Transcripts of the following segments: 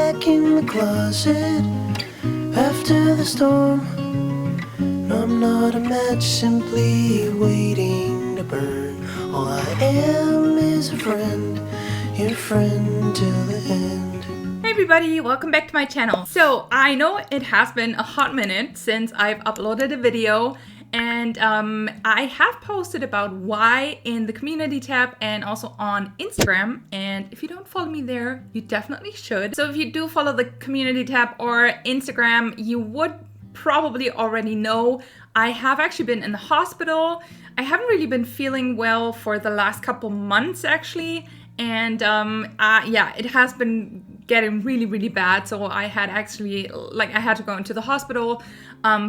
back in the closet after the storm. No, I'm not a match, simply waiting to burn. All I am is a friend, your friend till the end. Hey everybody, welcome back to my channel. So I know it has been a hot minute since I've uploaded a video, and I have posted about why in the community tab and also on Instagram, and if you don't follow me there, you definitely should. So if you do follow the community tab or Instagram, you would probably already know I have actually been in the hospital. I haven't really been feeling well for the last couple months actually, and yeah, it has been getting really bad. So I had actually, I had to go into the hospital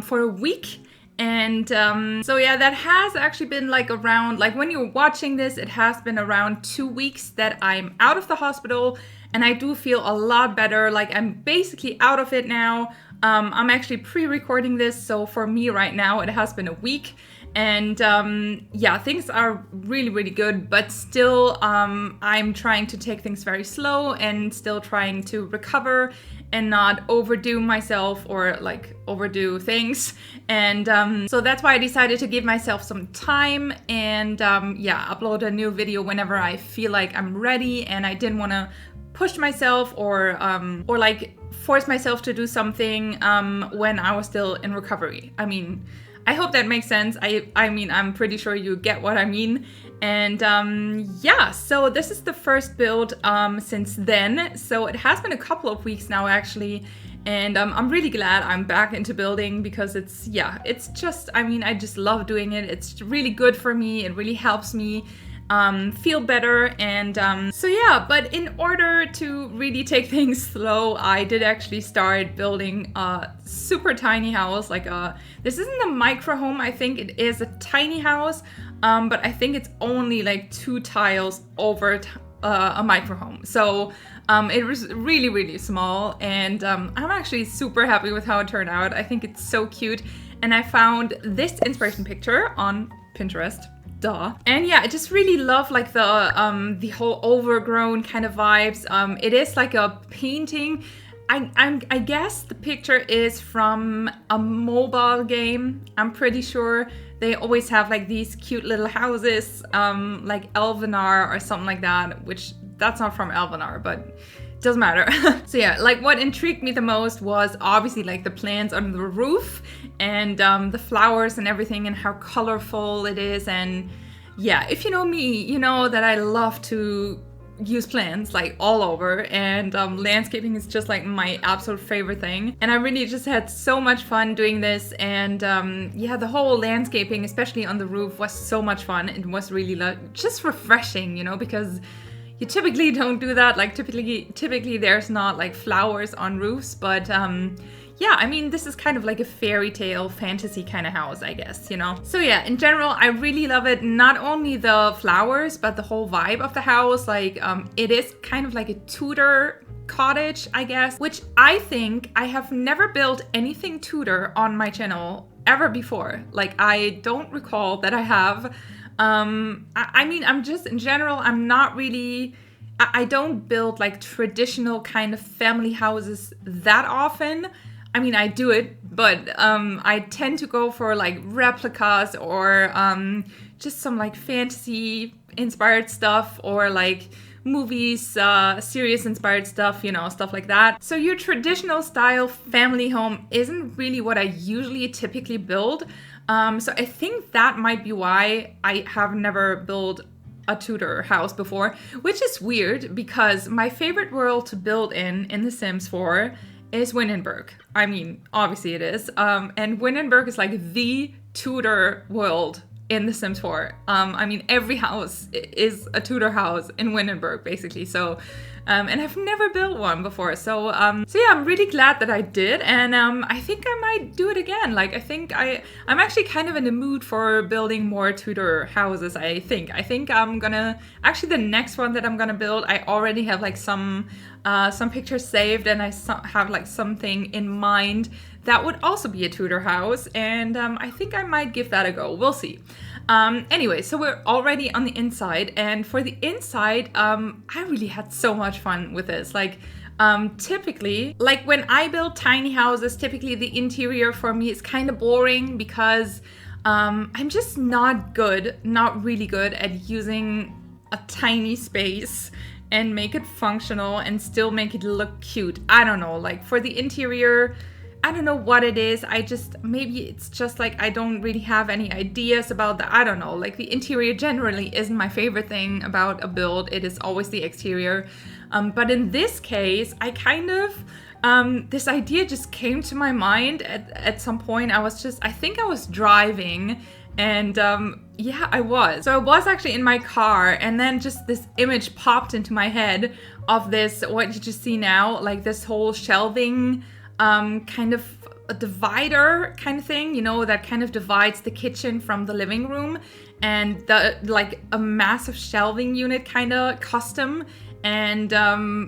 for a week. And so yeah, that has actually been around, when you're watching this, it has been around 2 weeks that I'm out of the hospital, and I do feel a lot better. I'm basically out of it now. I'm actually pre-recording this, so for me right now it has been a week, and yeah, things are really good, but still I'm trying to take things very slow and still trying to recover and not overdo myself or overdo things. And so that's why I decided to give myself some time and yeah, upload a new video whenever I feel like I'm ready, and I didn't want to push myself or force myself to do something when I was still in recovery. I mean, I hope that makes sense. I mean, I'm pretty sure you get what I mean. And yeah, so this is the first build since then. So it has been a couple of weeks now actually. And I'm really glad I'm back into building because it's just, I mean, I just love doing it. It's really good for me. It really helps me feel better. And so yeah, but in order to really take things slow, I did actually start building a super tiny house. This isn't a micro home, I think it is a tiny house, but I think it's only 2 tiles over a micro home. So it was really small, and I'm actually super happy with how it turned out. I think it's so cute, and I found this inspiration picture on Pinterest. And yeah, I just really love the whole overgrown kind of vibes. It is like a painting. I guess the picture is from a mobile game. I'm pretty sure they always have these cute little houses, like Elvenar or something like that, which that's not from Elvenar, but doesn't matter. So yeah, what intrigued me the most was obviously the plants on the roof and the flowers and everything and how colorful it is. And yeah, if you know me, you know that I love to use plants all over, and landscaping is just my absolute favorite thing. And I really just had so much fun doing this, and yeah, the whole landscaping, especially on the roof, was so much fun. It was really just refreshing, you know, because you typically don't do that. Typically there's not flowers on roofs, but yeah, I mean, this is kind of a fairy tale fantasy kind of house, I guess, you know? So yeah, in general, I really love it. Not only the flowers, but the whole vibe of the house. It is kind of like a Tudor cottage, I guess, which I think I have never built anything Tudor on my channel ever before. I don't recall that I have. I mean, I'm just, in general, I'm not really, I don't build traditional kind of family houses that often. I mean, I do it, but I tend to go for replicas or just some fantasy inspired stuff, or movies, series inspired stuff, you know, stuff like that. So your traditional style family home isn't really what I usually typically build. So I think that might be why I have never built a Tudor house before, which is weird because my favorite world to build in The Sims 4 is Windenburg. I mean, obviously it is. And Windenburg is the Tudor world in The Sims 4. I mean, every house is a Tudor house in Windenburg, basically. So, and I've never built one before. So yeah, I'm really glad that I did. And I think I might do it again. I think I'm actually kind of in the mood for building more Tudor houses, I think. I think I'm gonna, actually the next one that I'm gonna build, I already have some some pictures saved, and I have like something in mind that would also be a Tudor house, and I think I might give that a go. We'll see. Anyway, so we're already on the inside, and for the inside, I really had so much fun with this. Like, typically, like when I build tiny houses, typically the interior for me is kind of boring because I'm just not really good at using a tiny space and make it functional and still make it look cute. I don't know, like for the interior, I don't know what it is. Maybe it's just like I don't really have any ideas about I don't know, like the interior generally isn't my favorite thing about a build. It is always the exterior. But in this case, I kind of, this idea just came to my mind at some point. I think I was driving, and yeah, I was. So I was actually in my car, and then just this image popped into my head of this, what you just see now, like this whole shelving kind of a divider kind of thing, you know, that kind of divides the kitchen from the living room, and like a massive shelving unit kind of custom. And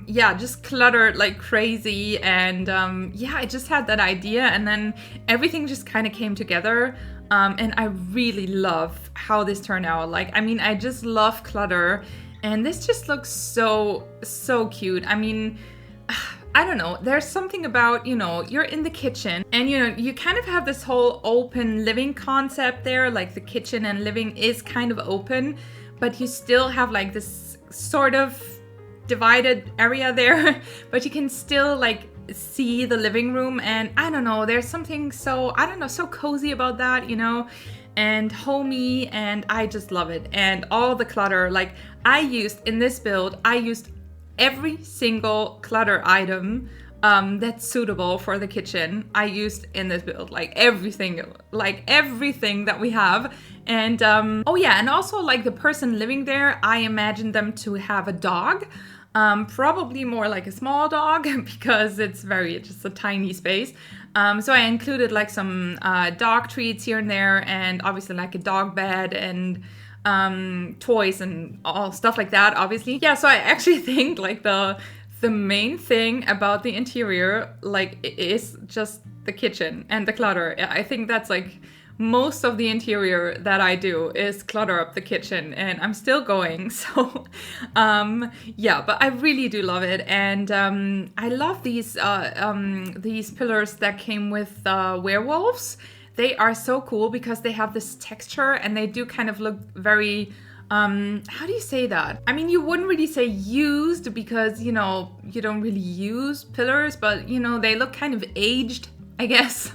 yeah, just cluttered like crazy, and yeah, I just had that idea, and then everything just kind of came together, and I really love how this turned out. Like, I mean, I just love clutter, and this just looks so cute. I mean, I don't know, there's something about, you know, you're in the kitchen, and you know, you kind of have this whole open living concept there, like the kitchen and living is kind of open, but you still have like this sort of divided area there, but you can still like see the living room, and I don't know, there's something so, I don't know, so cozy about that, you know, and homey, and I just love it. And all the clutter, like in this build, I used every single clutter item that's suitable for the kitchen. I used in this build, like everything that we have. And oh yeah, and also like the person living there, I imagined them to have a dog. Probably more like a small dog because it's just a tiny space. So I included like some dog treats here and there, and obviously like a dog bed and toys and all stuff like that, obviously. Yeah, so I actually think like the main thing about the interior like is just the kitchen and the clutter. I think that's like most of the interior that I do is clutter up the kitchen, and I'm still going. So yeah, but I really do love it. And I love these pillars that came with werewolves. They are so cool because they have this texture, and they do kind of look very, how do you say that? I mean, you wouldn't really say used because, you know, you don't really use pillars, but you know, they look kind of aged, I guess.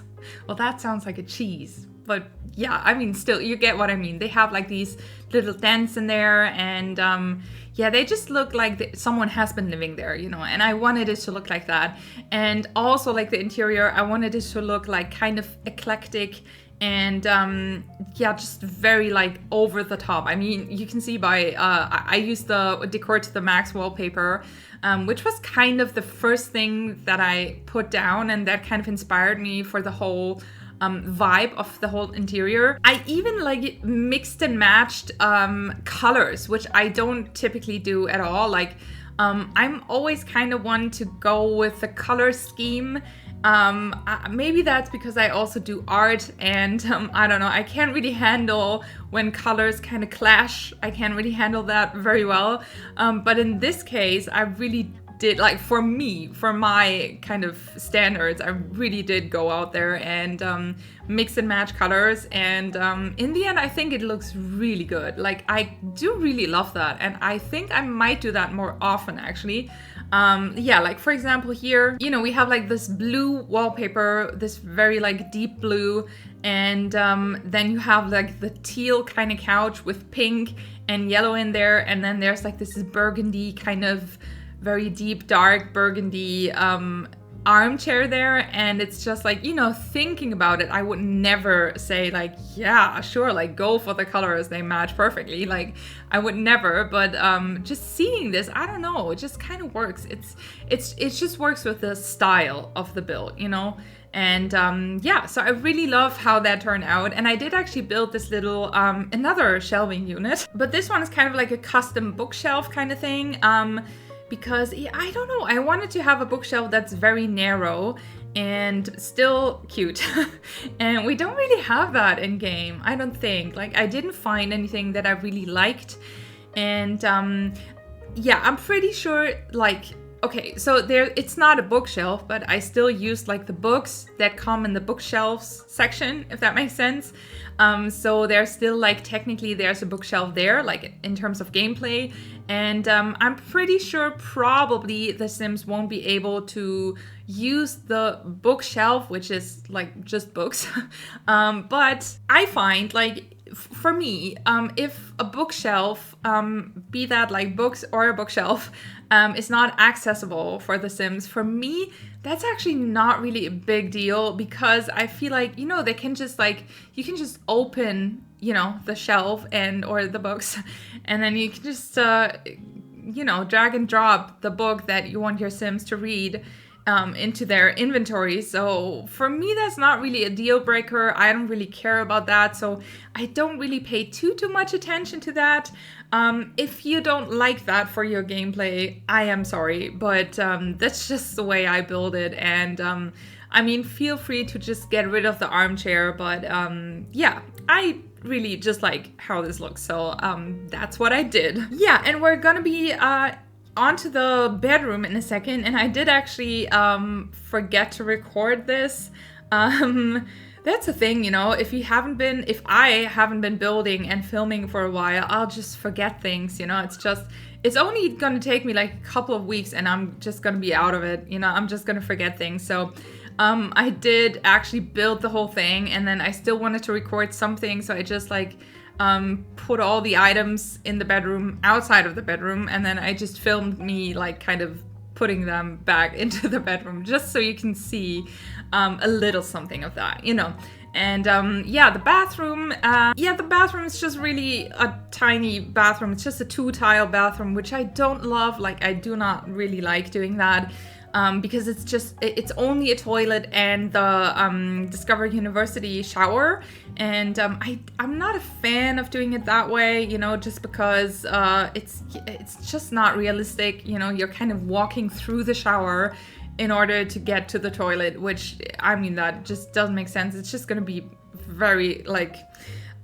Well, that sounds like a cheese. But yeah, I mean, still, you get what I mean. They have like these little dents in there, and yeah, they just look like someone has been living there, you know, and I wanted it to look like that. And also like the interior, I wanted it to look like kind of eclectic and yeah, just very like over the top. I mean, you can see by, I used the Decor to the Max wallpaper, which was kind of the first thing that I put down, and that kind of inspired me for the whole vibe of the whole interior. I even like mixed and matched colors, which I don't typically do at all. Like I'm always kind of one to go with the color scheme. Maybe that's because I also do art, and I don't know, I can't really handle when colors kind of clash. I can't really handle that very well. But in this case, I really did, like for me, for my kind of standards, I really did go out there and mix and match colors, and in the end I think it looks really good. Like I do really love that, and I think I might do that more often actually. Yeah, like for example here, you know, we have like this blue wallpaper, this very like deep blue, and then you have like the teal kind of couch with pink and yellow in there, and then there's like this burgundy kind of very deep dark burgundy armchair there. And it's just like, you know, thinking about it, I would never say like, yeah, sure, like go for the colors, they match perfectly. Like I would never, but just seeing this, I don't know, it just kind of works. It just works with the style of the build, you know. And yeah, so I really love how that turned out. And I did actually build this little another shelving unit, but this one is kind of like a custom bookshelf kind of thing. because I don't know, I wanted to have a bookshelf that's very narrow and still cute. And we don't really have that in game, I don't think. Like, I didn't find anything that I really liked. And yeah, I'm pretty sure, like, okay, so it's not a bookshelf, but I still used like the books that come in the bookshelves section, if that makes sense. So there's still, like, technically there's a bookshelf there, like in terms of gameplay. And I'm pretty sure probably The Sims won't be able to use the bookshelf, which is like just books. But I find, like, for me, if a bookshelf, be that like books or a bookshelf, is not accessible for The Sims, for me, that's actually not really a big deal, because I feel like, you know, they can just, like, you can just open, you know, the shelf or the books, and then you can just, you know, drag and drop the book that you want your Sims to read into their inventory. So for me, that's not really a deal breaker. I don't really care about that, so I don't really pay too much attention to that. If you don't like that for your gameplay, I am sorry, but that's just the way I build it. And I mean, feel free to just get rid of the armchair, but yeah, I really just like how this looks, so that's what I did. Yeah, and we're gonna be onto the bedroom in a second, and I did actually forget to record this. That's the thing, you know, if I haven't been building and filming for a while, I'll just forget things, you know. It's only gonna take me like a couple of weeks and I'm just gonna be out of it, you know. I'm just gonna forget things. So I did actually build the whole thing, and then I still wanted to record something, so I just like put all the items in the bedroom outside of the bedroom, and then I just filmed me like kind of putting them back into the bedroom, just so you can see a little something of that, you know. And yeah, the bathroom, the bathroom is just really a tiny bathroom. It's just a 2-tile bathroom, which I don't love. Like, I do not really like doing that. Because it's only a toilet and the Discover University shower, and I'm not a fan of doing it that way, you know, just because it's just not realistic, you know. You're kind of walking through the shower in order to get to the toilet, which, I mean, that just doesn't make sense. It's just gonna be very, like,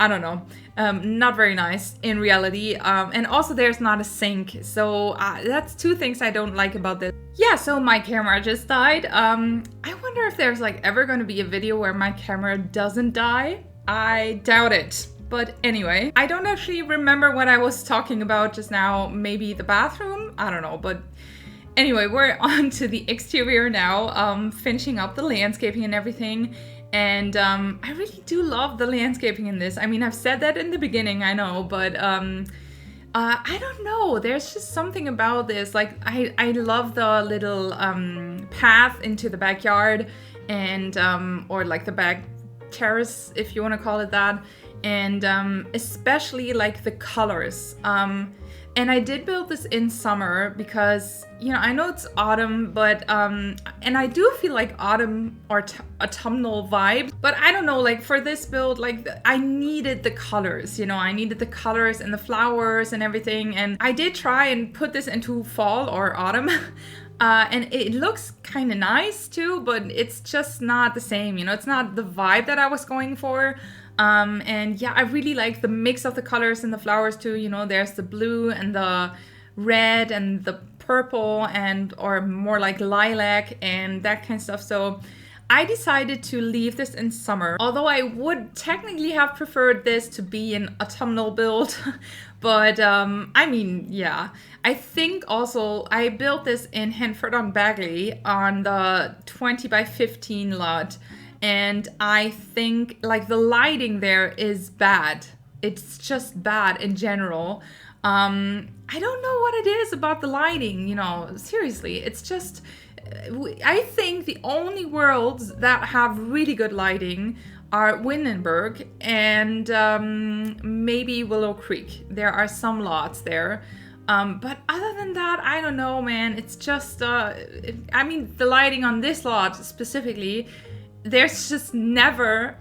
I don't know, not very nice in reality. And also there's not a sink. So that's 2 things I don't like about this. Yeah, so my camera just died. I wonder if there's like ever gonna be a video where my camera doesn't die. I doubt it. But anyway, I don't actually remember what I was talking about just now. Maybe the bathroom? I don't know, but anyway, we're on to the exterior now, finishing up the landscaping and everything. And I really do love the landscaping in this. I mean, I've said that in the beginning, I know, but I don't know. There's just something about this. Like, I love the little path into the backyard, and or like the back terrace, if you want to call it that. And especially like the colors. And I did build this in summer because, you know, I know it's autumn, but, and I do feel like autumn or autumnal vibe, but I don't know, like for this build, like I needed the colors, you know, I needed the colors and the flowers and everything. And I did try and put this into fall or autumn. And it looks kind of nice too, but it's just not the same, you know, it's not the vibe that I was going for. And yeah, I really like the mix of the colors and the flowers too. You know, there's the blue and the red and the purple or more like lilac and that kind of stuff. So I decided to leave this in summer, although I would technically have preferred this to be an autumnal build. But I mean, yeah, I think also I built this in Henford-on-Bagley on the 20 by 15 lot. And I think like the lighting there is bad. It's just bad in general. I don't know what it is about the lighting, you know, seriously. It's just, I think the only worlds that have really good lighting are Windenburg and maybe Willow Creek. There are some lots there. But other than that, I don't know, man. It's just, I mean, the lighting on this lot specifically, there's just never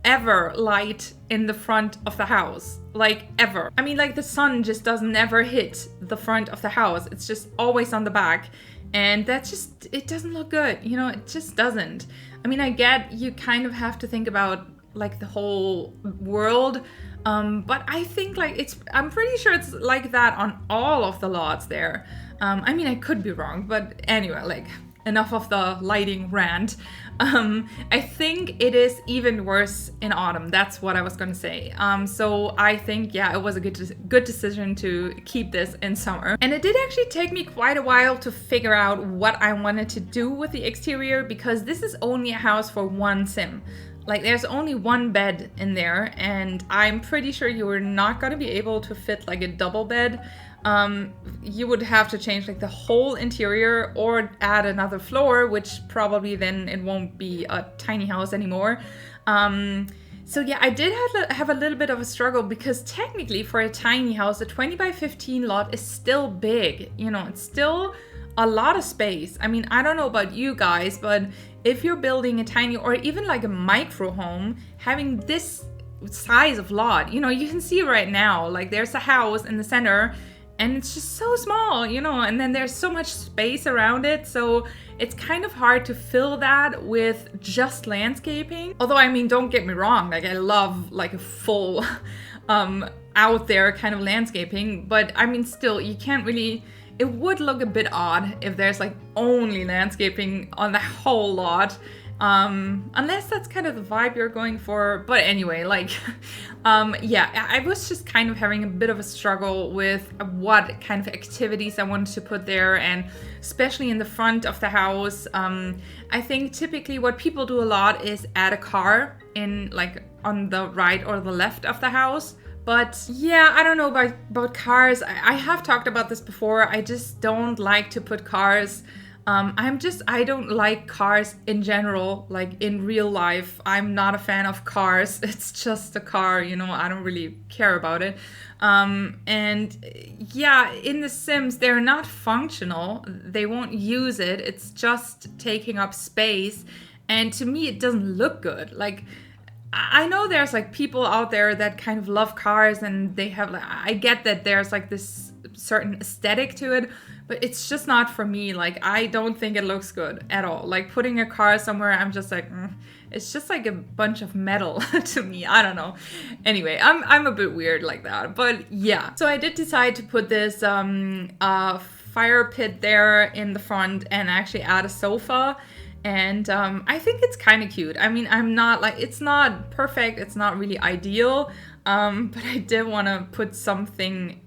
ever light in the front of the house, like ever. I mean, like the sun just doesn't ever hit the front of the house. It's just always on the back. And that's just, it doesn't look good. You know, it just doesn't. I mean, I get you kind of have to think about like the whole world. But I think like I'm pretty sure it's like that on all of the lots there. I mean, I could be wrong, but anyway, like enough of the lighting rant. I think it is even worse in autumn. That's what I was gonna say. So I think, yeah, it was a good decision to keep this in summer. And it did actually take me quite a while to figure out what I wanted to do with the exterior, because this is only a house for one sim. Like there's only one bed in there, and I'm pretty sure you are not gonna be able to fit like a double bed. You would have to change like the whole interior or add another floor, which probably then it won't be a tiny house anymore. So yeah, I did have a little bit of a struggle, because technically for a tiny house, a 20 by 15 lot is still big. You know, it's still a lot of space. I mean, I don't know about you guys, but if you're building a tiny or even like a micro home, having this size of lot, you know, you can see right now, like there's a house in the center and it's just so small, you know, and then there's so much space around it. So it's kind of hard to fill that with just landscaping. Although, I mean, don't get me wrong, like I love like a full out there kind of landscaping, but I mean, still, you can't really, it would look a bit odd if there's like only landscaping on the whole lot. Unless that's kind of the vibe you're going for. But anyway, like, yeah, I was just kind of having a bit of a struggle with what kind of activities I wanted to put there, and especially in the front of the house. I think typically what people do a lot is add a car in like on the right or the left of the house. But yeah, I don't know about cars. I have talked about this before. I just don't like to put cars. I don't like cars in general, like in real life. I'm not a fan of cars. It's just a car, you know, I don't really care about it. And yeah, in The Sims, they're not functional. They won't use it. It's just taking up space. And to me, it doesn't look good. Like, I know there's like people out there that kind of love cars, and they have like, I get that there's like this certain aesthetic to it, but it's just not for me. Like, I don't think it looks good at all. Like putting a car somewhere, I'm just like, it's just like a bunch of metal to me. I don't know. Anyway, I'm a bit weird like that, but yeah. So I did decide to put this fire pit there in the front and actually add a sofa. And I think it's kind of cute. I mean, I'm not like, it's not perfect, it's not really ideal, but I did want to put something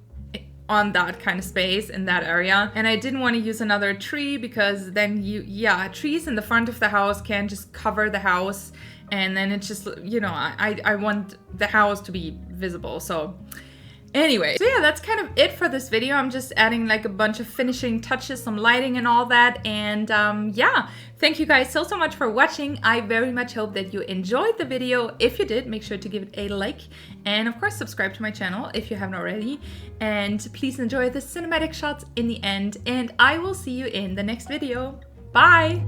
on that kind of space in that area. And I didn't want to use another tree, because then trees in the front of the house can just cover the house, and then it's just, you know, I want the house to be visible. So anyway, so yeah, that's kind of it for this video. I'm just adding like a bunch of finishing touches, some lighting and all that. And yeah, thank you guys so much for watching. I very much hope that you enjoyed the video. If you did, make sure to give it a like, and of course subscribe to my channel if you haven't already. And please enjoy the cinematic shots in the end, and I will see you in the next video. Bye!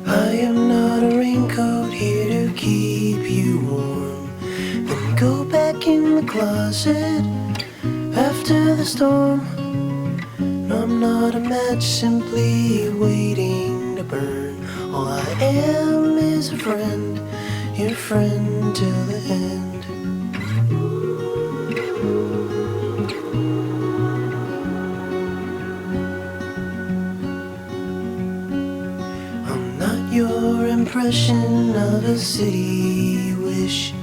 I am not a raincoat here to keep you warm. Then go back in the closet after the storm. No, I'm not a match simply waiting to burn. All I am is a friend, your friend till the end. Your impression of a city you wish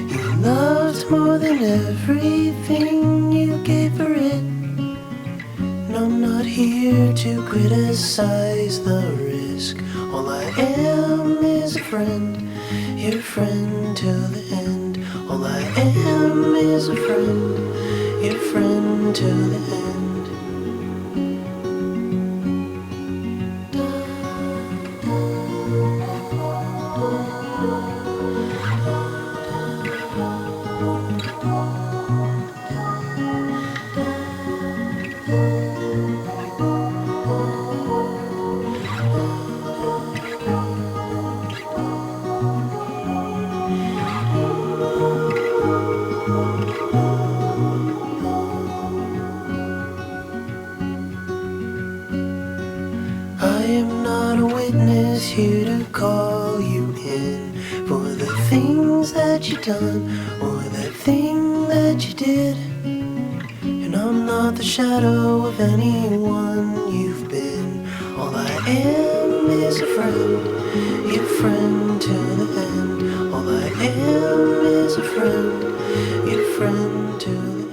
you loved more than everything you gave for it. And I'm not here to criticize the risk. All I am is a friend, your friend till the end. All I am is a friend, your friend till the end. that you done or that thing that you did. And I'm not the shadow of anyone you've been. All I am is a friend, your friend to the end. All I am is a friend, your friend to the end.